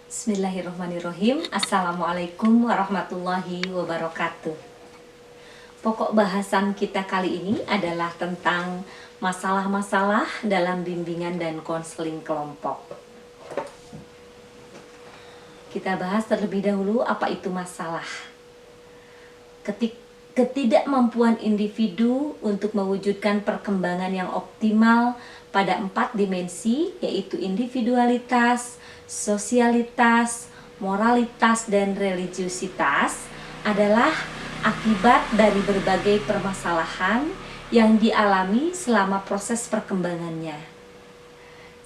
Bismillahirrahmanirrahim. Assalamualaikum warahmatullahi wabarakatuh. Pokok bahasan kita kali ini adalah tentang masalah-masalah dalam bimbingan dan konseling kelompok. Kita bahas terlebih dahulu apa itu masalah. Ketidakmampuan individu untuk mewujudkan perkembangan yang optimal pada 4 dimensi, yaitu individualitas, sosialitas, moralitas, dan religiusitas, adalah akibat dari berbagai permasalahan yang dialami selama proses perkembangannya,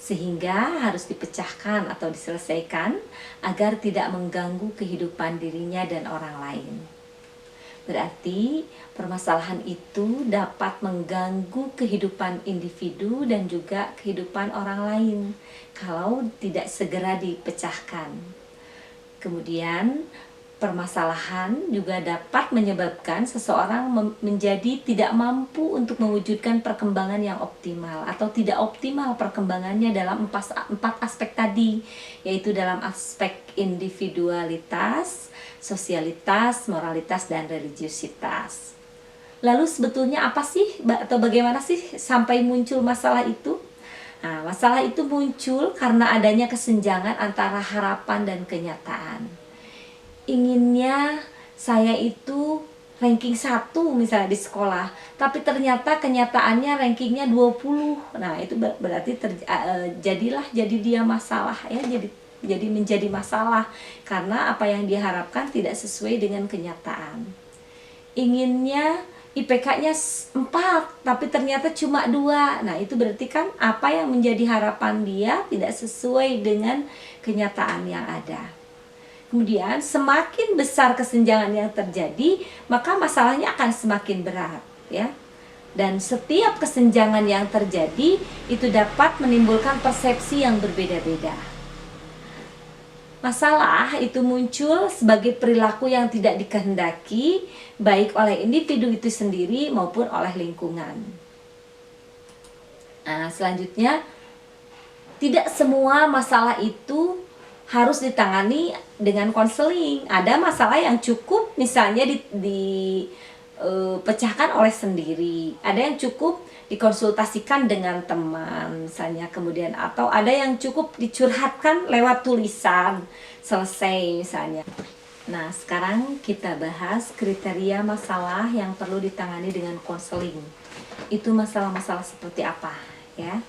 sehingga harus dipecahkan atau diselesaikan agar tidak mengganggu kehidupan dirinya dan orang lain. Berarti permasalahan itu dapat mengganggu kehidupan individu dan juga kehidupan orang lain kalau tidak segera dipecahkan. Kemudian permasalahan juga dapat menyebabkan seseorang menjadi tidak mampu untuk mewujudkan perkembangan yang optimal atau tidak optimal perkembangannya dalam empat aspek tadi, yaitu dalam aspek individualitas, sosialitas, moralitas, dan religiusitas. Lalu sebetulnya apa sih atau bagaimana sih sampai muncul masalah itu? Nah, masalah itu muncul karena adanya kesenjangan antara harapan dan kenyataan. Inginnya saya itu ranking 1 misalnya di sekolah, tapi ternyata kenyataannya rankingnya 20. Nah, itu berarti jadi dia masalah ya, jadi menjadi masalah karena apa yang diharapkan tidak sesuai dengan kenyataan. Inginnya IPK-nya 4 tapi ternyata cuma 2. Nah, itu berarti kan apa yang menjadi harapan dia tidak sesuai dengan kenyataan yang ada. Kemudian semakin besar kesenjangan yang terjadi, maka masalahnya akan semakin berat ya. Dan setiap kesenjangan yang terjadi itu dapat menimbulkan persepsi yang berbeda-beda. Masalah itu muncul sebagai perilaku yang tidak dikehendaki baik oleh individu itu sendiri maupun oleh lingkungan. Nah, selanjutnya, tidak semua masalah itu harus ditangani dengan konseling. Ada masalah yang cukup misalnya dipecahkan oleh sendiri. Ada yang cukup dikonsultasikan dengan teman misalnya, kemudian atau ada yang cukup dicurhatkan lewat tulisan, selesai misalnya. Nah, sekarang kita bahas kriteria masalah yang perlu ditangani dengan konseling. Itu masalah-masalah seperti apa ya?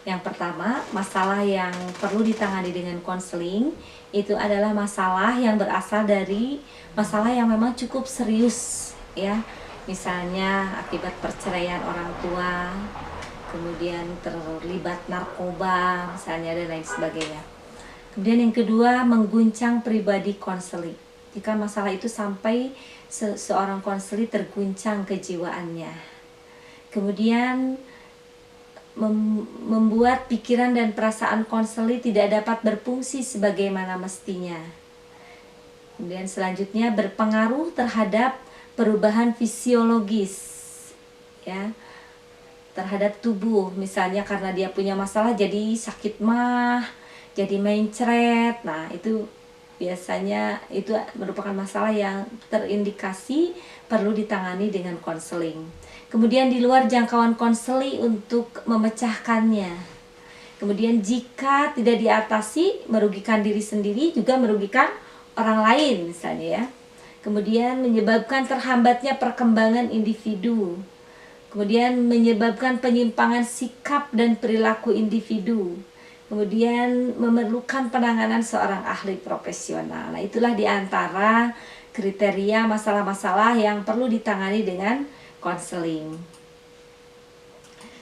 Yang pertama, masalah yang perlu ditangani dengan konseling itu adalah masalah yang berasal dari masalah yang memang cukup serius ya. Misalnya akibat perceraian orang tua, kemudian terlibat narkoba misalnya, dan lain sebagainya. Kemudian yang kedua, mengguncang pribadi konseli. Jika masalah itu sampai seorang konseli terguncang kejiwaannya. Kemudian membuat pikiran dan perasaan konseli tidak dapat berfungsi sebagaimana mestinya. Kemudian selanjutnya, berpengaruh terhadap perubahan fisiologis ya terhadap tubuh, misalnya karena dia punya masalah jadi sakit mah, jadi mencret. Nah, itu biasanya itu merupakan masalah yang terindikasi perlu ditangani dengan konseling. Kemudian di luar jangkauan konseli untuk memecahkannya. Kemudian jika tidak diatasi, merugikan diri sendiri juga merugikan orang lain misalnya ya. Kemudian menyebabkan terhambatnya perkembangan individu. Kemudian menyebabkan penyimpangan sikap dan perilaku individu. Kemudian memerlukan penanganan seorang ahli profesional. Nah, itulah diantara kriteria masalah-masalah yang perlu ditangani dengan konseling.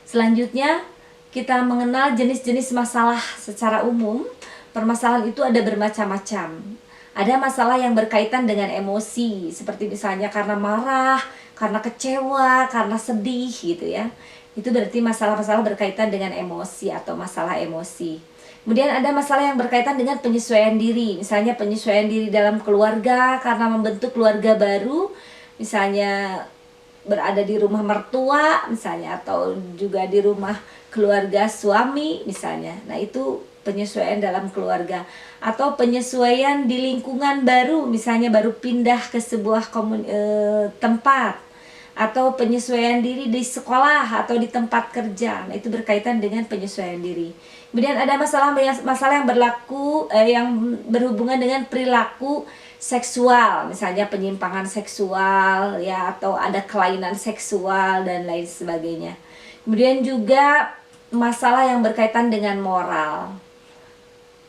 Selanjutnya, kita mengenal jenis-jenis masalah secara umum. Permasalahan itu ada bermacam-macam. Ada masalah yang berkaitan dengan emosi, seperti misalnya karena marah, karena kecewa, karena sedih gitu ya. Itu berarti masalah-masalah berkaitan dengan emosi atau masalah emosi. Kemudian ada masalah yang berkaitan dengan penyesuaian diri, misalnya penyesuaian diri dalam keluarga karena membentuk keluarga baru, misalnya berada di rumah mertua misalnya, atau juga di rumah keluarga suami misalnya. Nah, itu penyesuaian dalam keluarga, atau penyesuaian di lingkungan baru, misalnya baru pindah ke sebuah tempat, atau penyesuaian diri di sekolah atau di tempat kerja. Nah, itu berkaitan dengan penyesuaian diri. Kemudian ada masalah yang berlaku yang berhubungan dengan perilaku seksual, misalnya penyimpangan seksual ya, atau ada kelainan seksual dan lain sebagainya. Kemudian juga masalah yang berkaitan dengan moral.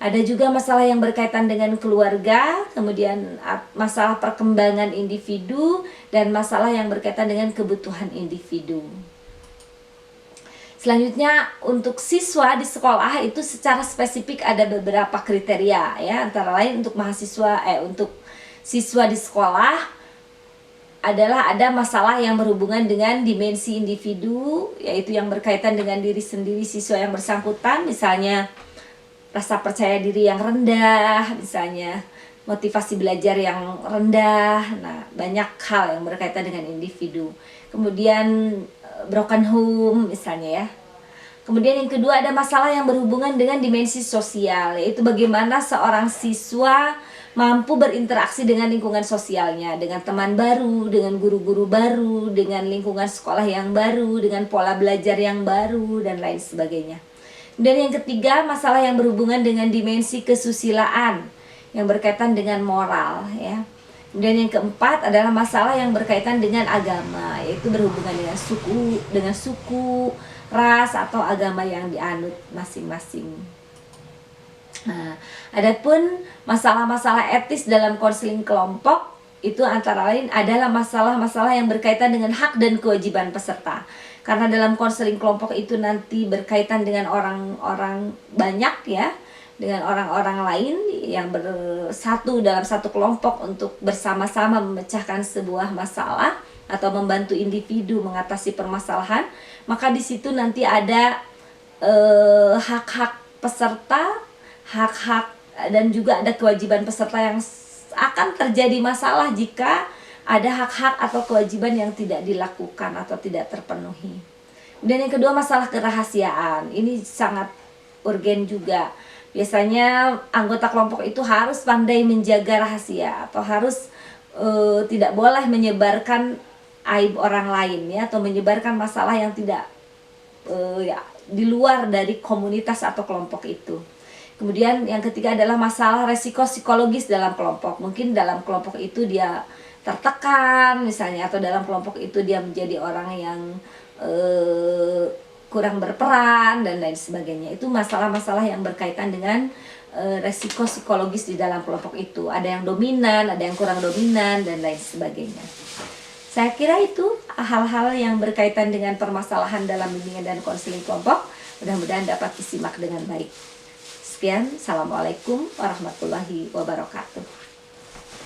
Ada juga masalah yang berkaitan dengan keluarga, kemudian masalah perkembangan individu, dan masalah yang berkaitan dengan kebutuhan individu. Selanjutnya, untuk siswa di sekolah itu secara spesifik ada beberapa kriteria ya, antara lain untuk untuk siswa di sekolah adalah ada masalah yang berhubungan dengan dimensi individu, yaitu yang berkaitan dengan diri sendiri siswa yang bersangkutan, misalnya rasa percaya diri yang rendah, misalnya motivasi belajar yang rendah. Nah, banyak hal yang berkaitan dengan individu. Kemudian broken home misalnya ya. Kemudian yang kedua ada masalah yang berhubungan dengan dimensi sosial, yaitu bagaimana seorang siswa mampu berinteraksi dengan lingkungan sosialnya, dengan teman baru, dengan guru-guru baru, dengan lingkungan sekolah yang baru, dengan pola belajar yang baru, dan lain sebagainya. Dan yang ketiga, masalah yang berhubungan dengan dimensi kesusilaan yang berkaitan dengan moral ya. Dan yang keempat adalah masalah yang berkaitan dengan agama, yaitu berhubungan dengan suku, ras atau agama yang dianut masing-masing. Nah, adapun masalah-masalah etis dalam konseling kelompok itu antara lain adalah masalah-masalah yang berkaitan dengan hak dan kewajiban peserta. Karena dalam konseling kelompok itu nanti berkaitan dengan orang-orang banyak ya, dengan orang-orang lain yang bersatu dalam satu kelompok untuk bersama-sama memecahkan sebuah masalah atau membantu individu mengatasi permasalahan. Maka di situ nanti ada hak-hak peserta, hak-hak dan juga ada kewajiban peserta yang akan terjadi masalah jika ada hak-hak atau kewajiban yang tidak dilakukan atau tidak terpenuhi. Dan yang kedua masalah kerahasiaan. Ini sangat urgen juga. Biasanya anggota kelompok itu harus pandai menjaga rahasia atau harus tidak boleh menyebarkan aib orang lain ya, atau menyebarkan masalah yang tidak di luar dari komunitas atau kelompok itu. Kemudian yang ketiga adalah masalah resiko psikologis dalam kelompok. Mungkin dalam kelompok itu dia tertekan misalnya, atau dalam kelompok itu dia menjadi orang yang kurang berperan dan lain sebagainya. Itu masalah-masalah yang berkaitan dengan resiko psikologis di dalam kelompok itu. Ada yang dominan, ada yang kurang dominan dan lain sebagainya. Saya kira itu hal-hal yang berkaitan dengan permasalahan dalam bimbingan dan konseling kelompok. Mudah-mudahan dapat disimak dengan baik. Sekian, Assalamualaikum warahmatullahi wabarakatuh.